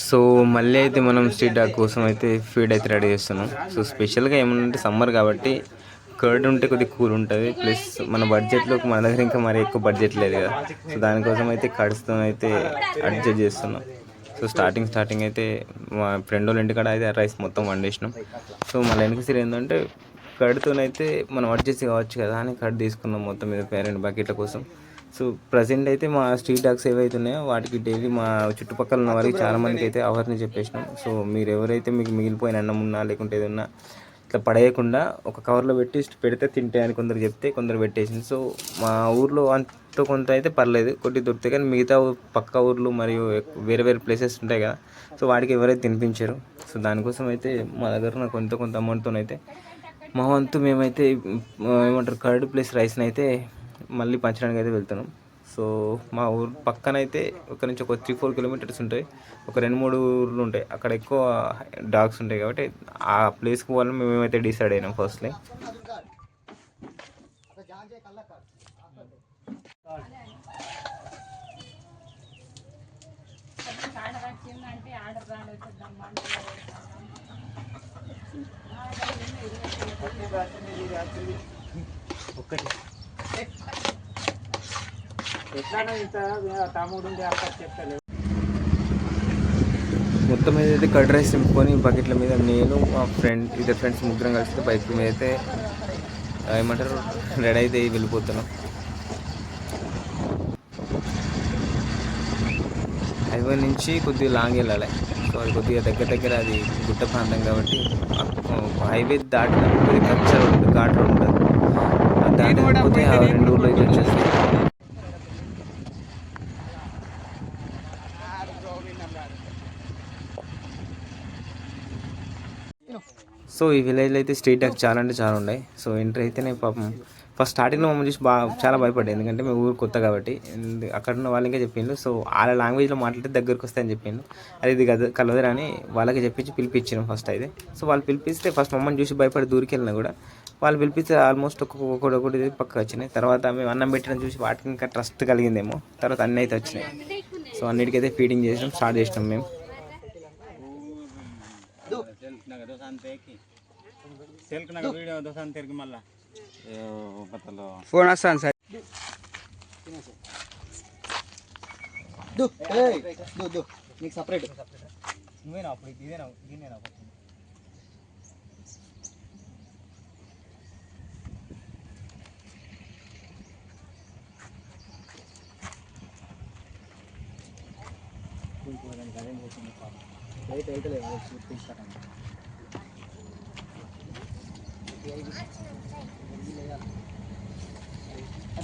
So మళ్ళీ అయితే మనం స్ట్రీట్ డాగ్ కోసం అయితే ఫీడ్ అయితే రెడీ చేస్తున్నాం. సో స్పెషల్గా ఏమన్నా సమ్మర్ కాబట్టి కర్డ్ ఉంటే కొద్దిగా కూల్ ఉంటుంది. ప్లస్ మన బడ్జెట్లోకి మన దగ్గర ఇంకా మరీ ఎక్కువ బడ్జెట్ లేదు కదా. సో దానికోసం అయితే కర్డ్స్తో అయితే అడ్జస్ట్ చేస్తున్నాం. సో స్టార్టింగ్ అయితే మా ఫ్రెండ్ వాళ్ళ ఇంటికాడ అయితే రైస్ మొత్తం వండేసినాం. సో మళ్ళీ వెనకసిరి ఏంటంటే కర్డ్తోనైతే మనం అడ్జస్ట్ కావచ్చు కదా అని కర్డ్ తీసుకున్నాం మొత్తం మీద పేరెంట్ బకెట్ల కోసం. సో ప్రజెంట్ అయితే మా స్ట్రీట్ డాగ్స్ ఏవైతే ఉన్నాయో వాటికి డైలీ మా చుట్టుపక్కల ఉన్న వారికి చాలామందికి అయితే అవర్ని చెప్పేసినాం. సో మీరు ఎవరైతే మీకు మిగిలిపోయిన అన్నం ఉన్నా లేకుంటే ఏదన్నా ఇట్లా పడేయకుండా ఒక కవర్లో పెట్టి పెడితే తింటే అని కొందరు చెప్తే కొందరు పెట్టేసింది. సో మా ఊర్లో అంత కొంత అయితే పర్లేదు కొద్ది దొరుకుతాయి, కానీ మిగతా పక్క ఊర్లు మరియు వేరే వేరే ప్లేసెస్ ఉంటాయి కదా. సో వాటికి ఎవరైతే తినిపించారు. సో దానికోసం అయితే మా దగ్గర కొంత అమౌంట్తో అయితే మా వంతు మేమైతే ఏమంటారు కర్డ్ ప్లస్ రైస్ని అయితే మళ్ళీ పంచడానికి అయితే వెళ్తున్నాం. సో మా ఊరు పక్కనైతే ఒక నుంచి ఒక 3-4 కిలోమీటర్స్ ఉంటాయి. ఒక 2-3 ఊర్లు ఉంటాయి, అక్కడ ఎక్కువ డాగ్స్ ఉంటాయి కాబట్టి ఆ ప్లేస్కి పోవాలని మేమైతే డిసైడ్ అయినాం ఫస్ట్లీ. ఒక్కటి మొత్తం మీద అయితే కర్డ్ రైస్ నింపుకొని బకెట్ల మీద నేను మా ఇద్దరు ఫ్రెండ్స్ ముగ్గురం కలిసి బైక్ మీద అయితే ఏమంటారు రెడీ అయితే వెళ్ళిపోతున్నాం. హైవే నుంచి కొద్దిగా లాంగ్ వెళ్ళాలి. సో అది కొద్దిగా దగ్గర అది గుట్ట ప్రాంతం కాబట్టి హైవే దాటిన కల్చర్ ఉంటుంది, ఘాట్ రోడ్ ఉంటుంది. దాటిపోతే ఆ 2 ఊర్లో అయితే వచ్చేస్తాయి. సో ఈ విలేజ్లో అయితే స్ట్రీట్ డాగ్స్ చాలా అంటే చాలా ఉన్నాయి. సో ఎంట్రీ అయితేనే పాపం ఫస్ట్ స్టార్టింగ్లో మమ్మల్ని చూసి చాలా భయపడ్డాయి, ఎందుకంటే మేము ఊరు కొత్త కాబట్టి. అక్కడ ఉన్న వాళ్ళకే చెప్పిండు. సో వాళ్ళ లాంగ్వేజ్లో మాట్లాడితే దగ్గరికి వస్తాయని చెప్పిండు. అది ఇది కలవదురా అని వాళ్ళకి చెప్పించి పిలిపించాను ఫస్ట్ అయితే. సో వాళ్ళు పిలిపిస్తే ఫస్ట్ మమ్మల్ని చూసి భయపడి దూరికి వెళ్ళినా కూడా వాళ్ళు పిలిపిస్తే ఆల్మోస్ట్ ఒక్కొక్కటి పక్కకు వచ్చినాయి. తర్వాత మేము అన్నం పెట్టడం చూసి వాటికి ఇంకా ట్రస్ట్ కలిగిందేమో, తర్వాత అన్నీ అయితే వచ్చినాయి. సో అన్నిటికైతే ఫీడింగ్ చేసినాం, స్టార్ట్ చేసినాం మేము. ఫోన్ వస్తాను సార్. నీకు సపరేట్ నువ్వేనా అప్పుడు ఇదేనా దీన్నేనా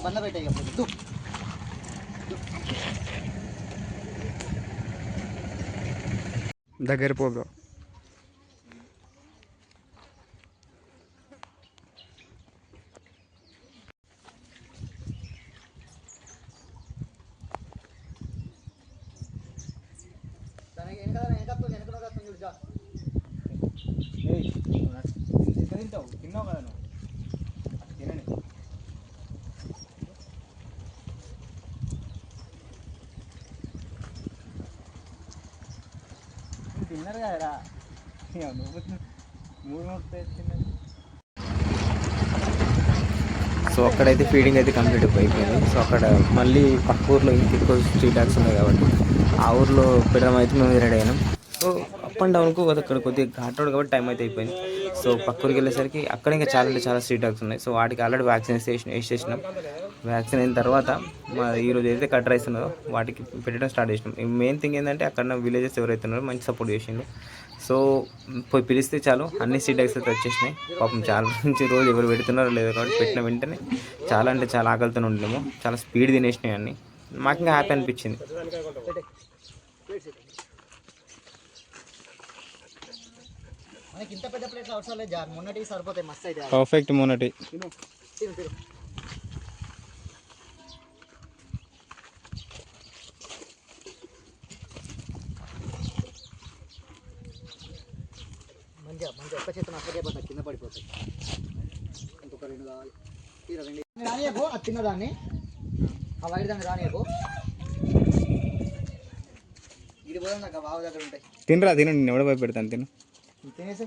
బంద పెట్టాయి దగ్గర పోదు. తిన్నావు కదా నువ్వు, తినండి. తిన్నారు కదరా నువ్వు 3 తిన్నది. సో అక్కడైతే ఫీడింగ్ అయితే కంప్లీట్ అయిపోయింది. సో అక్కడ మళ్ళీ పక్క ఊర్లో ఇంక ఎక్కువ స్ట్రీట్ డాగ్స్ ఉన్నాయి కాబట్టి ఆ ఊర్లో పెట్టడం అయితే మేము రెడీ అయినాం. సో అప్ అండ్ డౌన్కు అక్కడ కొద్దిగా ఘాట్ రోడ్ కాబట్టి టైం అయితే అయిపోయింది. సో పక్క ఊరికి వెళ్ళేసరికి అక్కడ ఇంకా చాలా అంటే చాలా స్ట్రీట్ డాగ్స్ ఉన్నాయి. సో వాటికి ఆల్రెడీ వ్యాక్సిన్ వేసేసినాం. వ్యాక్సిన్ అయిన తర్వాత మా ఈరోజు అయితే కట్ రైస్ ఉన్నదో వాటికి పెట్టడం స్టార్ట్ చేసినాం. మెయిన్ థింగ్ ఏంటంటే అక్కడ విలేజెస్ ఎవరైతే ఉన్నారో మంచి సపోర్ట్ చేసిండు. సో పోయి పిలిస్తే చాలు అన్ని స్ట్రీట్ డాగ్స్ అయితే వచ్చేసినాయి. పాపం చాలా నుంచి రోజు ఎవరు పెడుతున్నారో లేదో కాబట్టి పెట్టిన వెంటనే చాలా అంటే చాలా ఆకలితో ఉండలేము, చాలా స్పీడ్ తినేసినాయి అన్నీ. మాకు ఇంకా హ్యాపీ అనిపించింది. ఇంత పెద్ద ప్లేట్ అవసరం లేదు, మొన్నటి సరిపోతాయి, మస్తు అయితే పర్ఫెక్ట్. మొన్నటి మంచిగా ఒక్క చేత అప్పటికే కింద పడిపోతాయి. ఇంకొక 2 కావాలి. రానియకు అది తిన్నదాన్ని, ఆ వైట్ దాన్ని రానియకు. ఇది పోదాం నాకు బావ దగ్గర ఉంటాయి. తినరా తిను, నేను ఎవడ భయపెడతాను తిను. తినేసి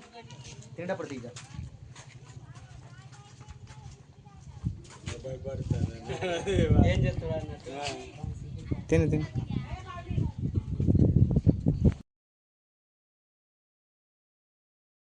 తినేటప్పుడు తీద్దా. తిను తిను.